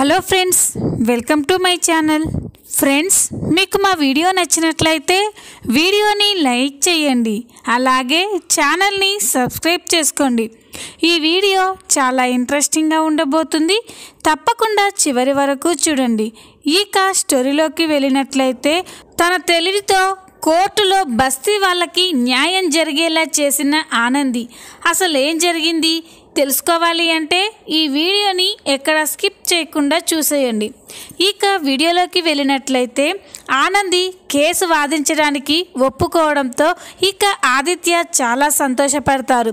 Hello friends, welcome to my channel. Friends, మీకు మా video నచ్చినట్లయితే వీడియోని లైక్ చేయండి, అలాగే ఛానల్ని సబ్స్క్రైబ్ చేసుకోండి. ఈ వీడియో చాలా ఇంట్రెస్టింగ్గా ఉండబోతుంది, తప్పకుండా చివరి వరకు చూడండి. ఇక స్టోరీలోకి వెళ్ళినట్లయితే, తన తెలివితో కోర్టులో బస్తీ వాళ్ళకి న్యాయం జరిగేలా చేసిన ఆనంది అసలు ఏం జరిగింది తెలుసుకోవాలి అంటే ఈ వీడియోని ఎక్కడ స్కిప్ చేయకుండా చూసేయండి. ఇక వీడియోలోకి వెళ్ళినట్లయితే, ఆనంది కేసు వాదించడానికి ఒప్పుకోవడంతో ఇక ఆదిత్య చాలా సంతోషపడతారు.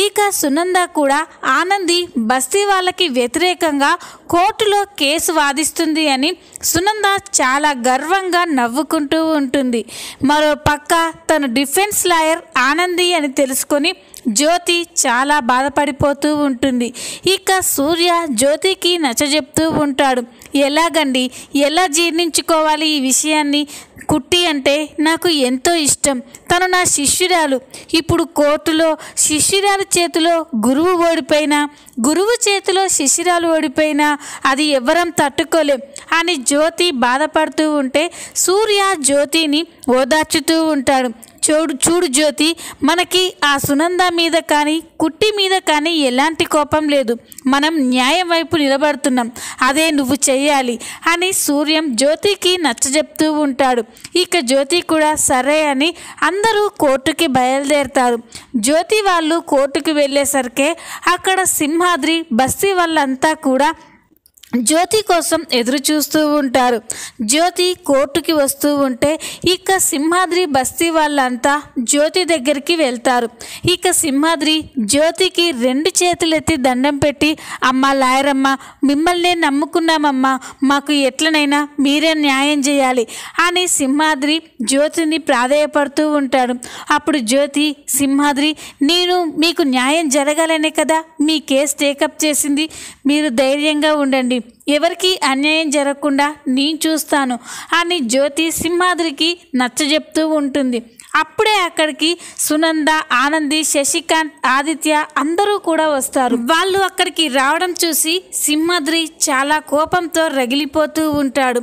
ఇక సునంద కూడా ఆనంది బస్తీ వాళ్ళకి వ్యతిరేకంగా కోర్టులో కేసు వాదిస్తుంది అని సునంద చాలా గర్వంగా నవ్వుకుంటూ ఉంటుంది. మరో పక్క తన డిఫెన్స్ లాయర్ ఆనంది అని తెలుసుకొని జ్యోతి చాలా బాధపడిపోతూ ఉంటుంది. ఇక సూర్య జ్యోతికి నచ్చజెప్తూ ఉంటాడు. ఎలాగండి, ఎలా జీర్ణించుకోవాలి ఈ విషయాన్ని? కుట్టి అంటే నాకు ఎంతో ఇష్టం, తను నా శిష్యురాలు. ఇప్పుడు కోర్టులో శిష్యురాలు చేతిలో గురువు ఓడిపోయినా, గురువు చేతిలో శిష్యురాలు ఓడిపోయినా అది ఎవరం తట్టుకోలేం అని జ్యోతి బాధపడుతూ ఉంటే సూర్య జ్యోతిని ఓదార్చుతూ ఉంటాడు. చూడు జ్యోతి, మనకి ఆ సునంద మీద కానీ కుట్టి మీద కానీ ఎలాంటి కోపం లేదు, మనం న్యాయం వైపు నిలబడుతున్నాం, అదే నువ్వు చెయ్యాలి అని సూర్యం జ్యోతికి నచ్చజెప్తూ ఉంటాడు. ఇక జ్యోతి కూడా సరే అని అందరూ కోర్టుకి బయలుదేరుతారు. జ్యోతి వాళ్ళు కోర్టుకి వెళ్ళేసరికి అక్కడ సింహాద్రి బస్తీ వాళ్ళంతా కూడా జ్యోతి కోసం ఎదురు చూస్తూ ఉంటారు. జ్యోతి కోర్టుకి వస్తూ ఉంటే ఇక సింహాద్రి బస్తీ వాళ్ళంతా జ్యోతి దగ్గరికి వెళ్తారు. ఇక సింహాద్రి జ్యోతికి 2 చేతులెత్తి దండం పెట్టి, అమ్మ లాయరమ్మ, మిమ్మల్నే నమ్ముకున్నామమ్మా, మాకు ఎట్లనైనా మీరే న్యాయం చేయాలి అని సింహాద్రి జ్యోతిని ప్రాధేయపడుతూ ఉంటాడు. అప్పుడు జ్యోతి, సింహాద్రి, నేను మీకు న్యాయం జరగాలనే కదా మీ కేసు టేకప్ చేసింది, మీరు ధైర్యంగా ఉండండి, ఎవరికి అన్యాయం జరగకుండా నేను చూస్తాను అని జ్యోతి సింహాద్రికి నచ్చజెప్తూ ఉంటుంది. అప్పుడే అక్కడికి సునంద, ఆనంది, శశికాంత్, ఆదిత్య అందరూ కూడా వస్తారు. వాళ్ళు అక్కడికి రావడం చూసి సింహాద్రి చాలా కోపంతో రగిలిపోతూ ఉంటాడు.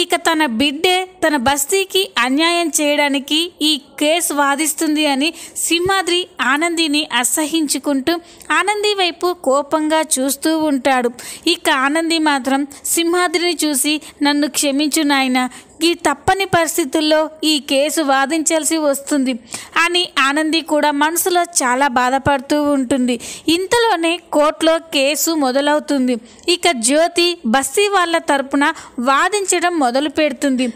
ఇక తన బిడ్డే తన బస్తీకి అన్యాయం చేయడానికి ఈ కేసు వాదిస్తుంది అని సింహాద్రి ఆనందిని అసహించుకుంటూ ఆనంది వైపు కోపంగా చూస్తూ ఉంటాడు. ఇక ఆనంది మాత్రం సింహాద్రిని చూసి, నన్ను క్షమించు నాయనా, ఈ తప్పని పరిస్థితుల్లో ఈ కేసు వాదించాల్సి వస్తుంది అని ఆనంది కూడా మనసులో చాలా బాధపడుతూ ఉంటుంది. ఇంతలోనే కోర్టులో కేసు మొదలవుతుంది. ఇక జ్యోతి బస్తీ వాళ్ళ తరపున వాదించడం మొదలు పెడుతుంది.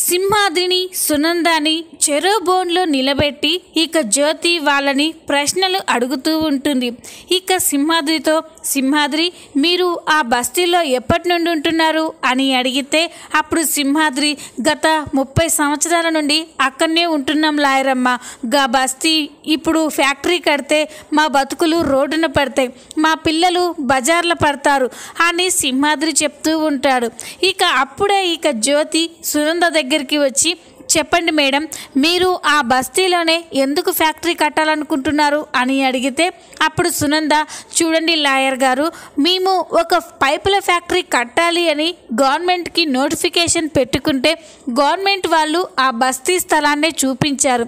సింహాద్రిని, సునందాని చెరో బోన్లో నిలబెట్టి ఇక జ్యోతి వాళ్ళని ప్రశ్నలు అడుగుతూ ఉంటుంది. ఇక సింహాద్రితో, సింహాద్రి, మీరు ఆ బస్తీలో ఎప్పటి నుండి ఉంటున్నారు అని అడిగితే అప్పుడు సింహాద్రి, గత 30 సంవత్సరాల నుండి అక్కడనే ఉంటున్నాం లాయరమ్మ, గా బస్తీ ఇప్పుడు ఫ్యాక్టరీ కడితే మా బతుకులు రోడ్డున పడతాయి, మా పిల్లలు బజార్లో పడతారు అని సింహాద్రి చెప్తూ ఉంటాడు. ఇక అప్పుడే ఇక జ్యోతి సునంద దగ్గరికి వచ్చి, చెప్పండి మేడం, మీరు ఆ బస్తీలోనే ఎందుకు ఫ్యాక్టరీ కట్టాలనుకుంటున్నారు అని అడిగితే అప్పుడు సునంద, చూడండి లాయర్ గారు, మేము ఒక పైపుల ఫ్యాక్టరీ కట్టాలి అని గవర్నమెంట్కి నోటిఫికేషన్ పెట్టుకుంటే గవర్నమెంట్ వాళ్ళు ఆ బస్తీ స్థలాన్నే చూపించారు.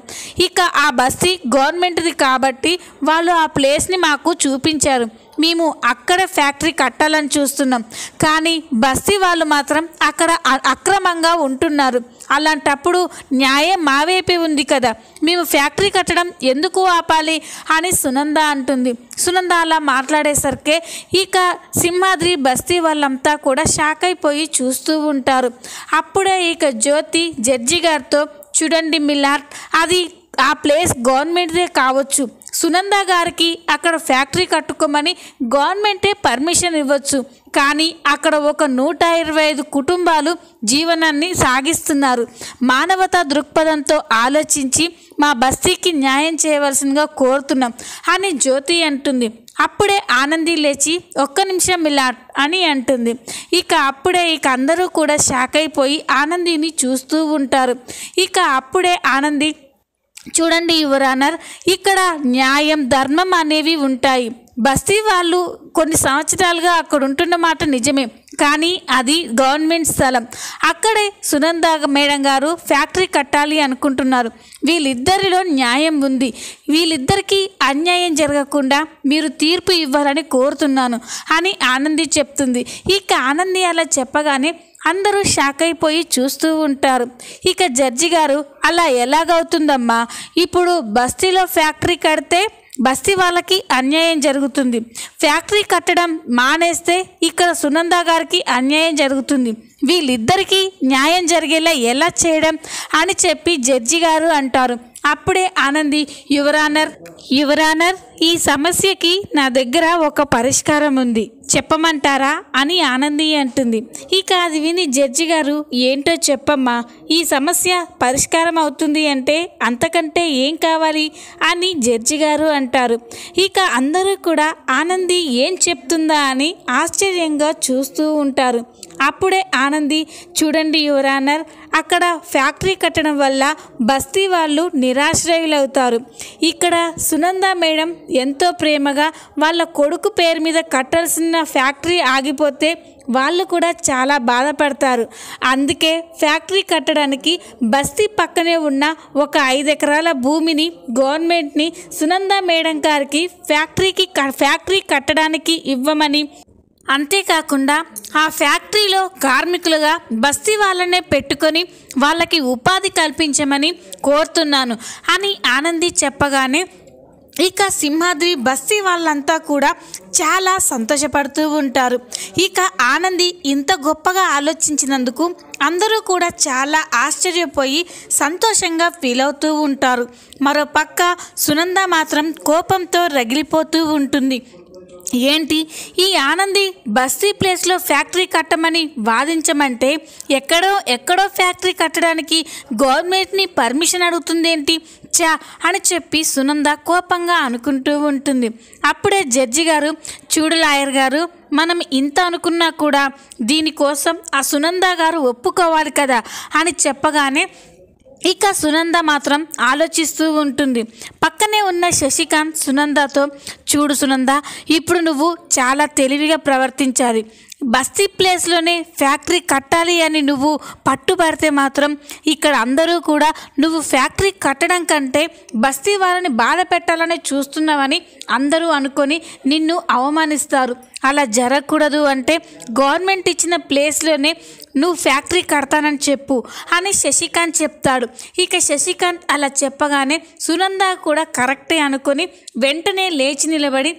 ఇక ఆ బస్తీ గవర్నమెంట్ది కాబట్టి వాళ్ళు ఆ ప్లేస్ని మాకు చూపించారు, మేము అక్కడ ఫ్యాక్టరీ కట్టాలని చూస్తున్నాం, కానీ బస్తీ వాళ్ళు మాత్రం అక్కడ అక్రమంగా ఉంటున్నారు, అలాంటప్పుడు న్యాయం మా వైపే ఉంది కదా, మేము ఫ్యాక్టరీ కట్టడం ఎందుకు ఆపాలి అని సునంద అంటుంది. సునంద అలా మాట్లాడేసరికి ఇక సింహాద్రి బస్తీ వాళ్ళంతా కూడా షాక్ అయిపోయి చూస్తూ ఉంటారు. అప్పుడే ఇక జ్యోతి జడ్జి గారితో, చూడండి మిల్లార్డ్, అది ఆ ప్లేస్ గవర్నమెంట్దే కావచ్చు, సునంద గారికి అక్కడ ఫ్యాక్టరీ కట్టుకోమని గవర్నమెంటే పర్మిషన్ ఇవ్వచ్చు, కానీ అక్కడ ఒక 125 కుటుంబాలు జీవనాన్ని సాగిస్తున్నారు, మానవతా దృక్పథంతో ఆలోచించి మా బస్తీకి న్యాయం చేయవలసిందిగా కోరుతున్నాం అని జ్యోతి అంటుంది. అప్పుడే ఆనంది లేచి, ఒక్క నిమిషం మిలాట్ అని అంటుంది. ఇక అప్పుడే ఇక అందరూ కూడా షాక్ అయిపోయి ఆనందిని చూస్తూ ఉంటారు. ఇక అప్పుడే ఆనంది, చూడండి యువర్ ఆనర్, ఇక్కడ న్యాయం, ధర్మం అనేవి ఉంటాయి, బస్తీ వాళ్ళు కొన్ని సంవత్సరాలుగా అక్కడ ఉంటున్న మాట నిజమే, కానీ అది గవర్నమెంట్ స్థలం. అక్కడే సునంద మేడం గారు ఫ్యాక్టరీ కట్టాలి అనుకుంటున్నారు. వీళ్ళిద్దరిలో న్యాయం ఉంది. వీళ్ళిద్దరికీ అన్యాయం జరగకుండా మీరు తీర్పు ఇవ్వాలని కోరుతున్నాను అని ఆనంది చెప్తుంది. ఇక ఆనంది అలా చెప్పగానే అందరూ షాక్ అయిపోయి చూస్తూ ఉంటారు. ఇక జడ్జి గారు, అలా ఎలాగవుతుందమ్మా? ఇప్పుడు బస్తీలో ఫ్యాక్టరీ కడితే బస్తీ వాళ్ళకి అన్యాయం జరుగుతుంది. ఫ్యాక్టరీ కట్టడం మానేస్తే ఇక్కడ సునంద గారికి అన్యాయం జరుగుతుంది. వీళ్ళిద్దరికీ న్యాయం జరిగేలా ఎలా చేయడం అని చెప్పి జడ్జి గారు అంటారు. అప్పుడే ఆనంది, యువరానర్, ఈ సమస్యకి నా దగ్గర ఒక పరిష్కారం ఉంది, చెప్పమంటారా అని ఆనంది అంటుంది. ఇక అది విని జడ్జి గారు, ఏంటో చెప్పమ్మా, ఈ సమస్య పరిష్కారం అవుతుంది అంటే అంతకంటే ఏం కావాలి అని జడ్జి గారు అంటారు. ఇక అందరూ కూడా ఆనంది ఏం చెప్తుందా అని ఆశ్చర్యంగా చూస్తూ ఉంటారు. అప్పుడే ఆనంది, చూడండి యువరానర్, అక్కడ ఫ్యాక్టరీ కట్టడం వల్ల బస్తీ వాళ్ళు నిరాశ్రయులవుతారు. ఇక్కడ సునంద మేడం ఎంతో ప్రేమగా వాళ్ళ కొడుకు పేరు మీద కట్టాల్సిన ఫ్యాక్టరీ ఆగిపోతే వాళ్ళు కూడా చాలా బాధపడతారు. అందుకే ఫ్యాక్టరీ కట్టడానికి బస్తీ పక్కనే ఉన్న ఒక 5 ఎకరాల భూమిని గవర్నమెంట్ని సునంద మేడం గారికి ఫ్యాక్టరీ కట్టడానికి ఇవ్వమని, అంతేకాకుండా ఆ ఫ్యాక్టరీలో కార్మికులుగా బస్తీ వాళ్ళనే పెట్టుకొని వాళ్ళకి ఉపాధి కల్పించమని కోరుతున్నాను అని ఆనంది చెప్పగానే ఇక సింహాద్రి బస్తీ వాళ్ళంతా కూడా చాలా సంతోషపడుతూ ఉంటారు. ఇక ఆనంది ఇంత గొప్పగా ఆలోచించినందుకు అందరూ కూడా చాలా ఆశ్చర్యపోయి సంతోషంగా ఫీల్ అవుతూ ఉంటారు. మరోపక్క సునంద మాత్రం కోపంతో రగిలిపోతూ ఉంటుంది. ఏంటి, ఈ ఆనంది బస్తీ ప్లేస్లో ఫ్యాక్టరీ కట్టమని వాదించమంటే ఎక్కడో ఫ్యాక్టరీ కట్టడానికి గవర్నమెంట్ని పర్మిషన్ అడుగుతుందేంటి చా అని చెప్పి సునంద కోపంగా అనుకుంటూ ఉంటుంది. అప్పుడే జడ్జి గారు, చూడు లాయర్ గారు, మనం ఇంత అనుకున్నా కూడా దీనికోసం ఆ సునంద గారు ఒప్పుకోవాలి కదా అని చెప్పగానే ఇక సునంద మాత్రం ఆలోచిస్తూ ఉంటుంది. పక్కనే ఉన్న శశికాంత్ సునందతో, చూడు సునంద, ఇప్పుడు నువ్వు చాలా తెలివిగా ప్రవర్తించాలి. బస్తీ ప్లేస్లోనే ఫ్యాక్టరీ కట్టాలి అని నువ్వు పట్టుబడితే మాత్రం ఇక్కడ అందరూ కూడా నువ్వు ఫ్యాక్టరీ కట్టడం కంటే బస్తీ వాళ్ళని బాధ పెట్టాలని చూస్తున్నావని అందరూ అనుకొని నిన్ను అవమానిస్తారు. అలా జరగకూడదు అంటే గవర్నమెంట్ ఇచ్చిన ప్లేస్లోనే నువ్వు ఫ్యాక్టరీ కడతానని చెప్పు అని శశికాంత్ చెప్తాడు. ఇక శశికాంత్ అలా చెప్పగానే సునంద కూడా కరెక్టే అనుకొని వెంటనే లేచి నిలబడి,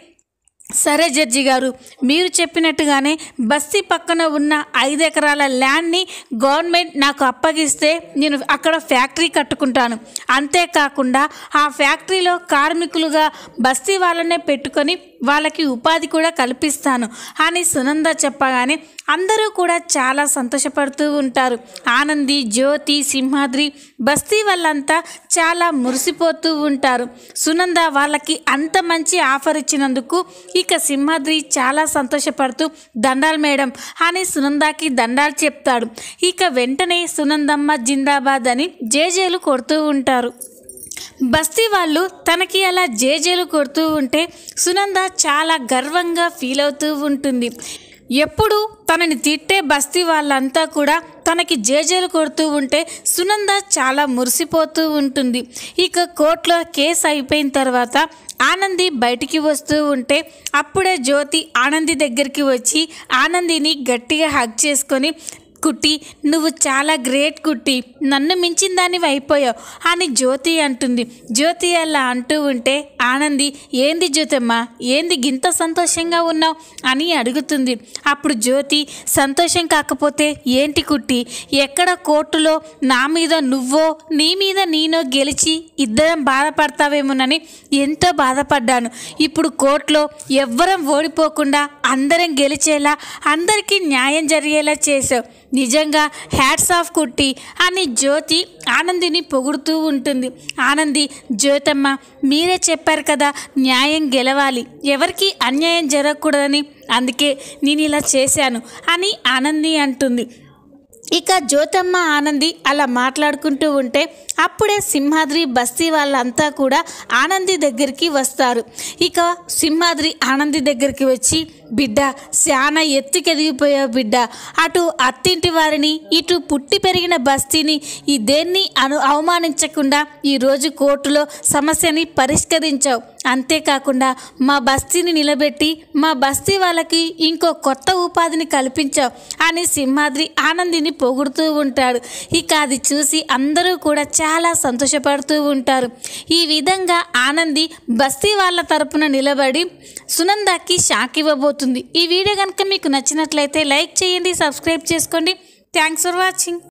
సరే జడ్జి గారు, మీరు చెప్పినట్టుగానే బస్తీ పక్కన ఉన్న 5 ఎకరాల ల్యాండ్ని గవర్నమెంట్ నాకు అప్పగిస్తే నేను అక్కడ ఫ్యాక్టరీ కట్టుకుంటాను. అంతేకాకుండా ఆ ఫ్యాక్టరీలో కార్మికులుగా బస్తీ వాళ్ళనే పెట్టుకొని వాళ్ళకి ఉపాధి కూడా కల్పిస్తాను అని సునంద చెప్పగానే అందరూ కూడా చాలా సంతోషపడుతూ ఉంటారు. ఆనంది, జ్యోతి, సింహాద్రి, బస్తీ వాళ్ళంతా చాలా మురిసిపోతూ ఉంటారు. సునంద వాళ్ళకి అంత మంచి ఆఫర్ ఇచ్చినందుకు ఇక సింహాద్రి చాలా సంతోషపడుతూ, దండాలు మేడం అని సునందకి దండాలు చెప్తాడు. ఇక వెంటనే సునందమ్మ జిందాబాద్ అని జేజేలు కొడుతూ ఉంటారు. బస్తీ వాళ్ళు తనకి అలా జేజేలు కొడుతూ ఉంటే సునంద చాలా గర్వంగా ఫీల్ అవుతూ ఉంటుంది. ఎప్పుడు తనని తిట్టే బస్తీ వాళ్ళంతా కూడా తనకి జేజేలు కొడుతూ ఉంటే సునంద చాలా మురిసిపోతూ ఉంటుంది. ఇక కోర్టులో కేసు అయిపోయిన తర్వాత ఆనంది బయటికి వస్తూ ఉంటే అప్పుడే జ్యోతి ఆనంది దగ్గరికి వచ్చి ఆనందిని గట్టిగా హగ్ చేసుకొని, కుట్టి, నువ్వు చాలా గ్రేట్ కుట్టి, నన్ను మించిన దానివి అయిపోయావు అని జ్యోతి అంటుంది. జ్యోతి అలా అంటూ ఉంటే ఆనంది, ఏంది జ్యోతమ్మ, ఏంది గింత సంతోషంగా ఉన్నావు అని అడుగుతుంది. అప్పుడు జ్యోతి, సంతోషం కాకపోతే ఏంటి కుట్టి, ఎక్కడ కోర్టులో నా మీద నువ్వో నీ మీద నేనో గెలిచి ఇద్దరం బాధపడతావేమోనని ఎంతో బాధపడ్డాను. ఇప్పుడు కోర్టులో ఎవ్వరం ఓడిపోకుండా అందరం గెలిచేలా అందరికీ న్యాయం జరిగేలా చేసావు, నిజంగా హ్యాట్స్ ఆఫ్ కుట్టి అని జ్యోతి ఆనందిని పొగుడుతూ ఉంటుంది. ఆనంది, జ్యోతమ్మ, మీరే చెప్పారు కదా న్యాయం గెలవాలి, ఎవరికి అన్యాయం జరగకూడదని, అందుకే నేను ఇలా చేశాను అని ఆనంది అంటుంది. ఇక జ్యోతమ్మ ఆనంది అలా మాట్లాడుకుంటూ ఉంటే అప్పుడే సింహాద్రి బస్తీ వాళ్ళంతా కూడా ఆనంది దగ్గరికి వస్తారు. ఇక సింహాద్రి ఆనంది దగ్గరికి వచ్చి, బిడ్డ శానా ఎత్తుకెదిగిపోయావు బిడ్డ. అటు అత్తింటి వారిని ఇటు పుట్టి పెరిగిన బస్తీని ఈ దేన్ని అవమానించకుండా ఈరోజు కోర్టులో సమస్యని పరిష్కరించావు. అంతేకాకుండా మా బస్తీని నిలబెట్టి మా బస్తీ వాళ్ళకి ఇంకో కొత్త ఉపాధిని కల్పించావు అని సింహాద్రి ఆనందిని పొగుడుతూ ఉంటాడు. ఇక అది చూసి అందరూ కూడా చాలా సంతోషపడుతూ ఉంటారు. ఈ విధంగా ఆనంది బస్తీ వాళ్ళ తరపున నిలబడి సునందకి షాక్ ఇవ్వబోతుంది. ఈ వీడియో కనుక మీకు నచ్చినట్లయితే లైక్ చేయండి, సబ్స్క్రైబ్ చేసుకోండి. Thanks for watching.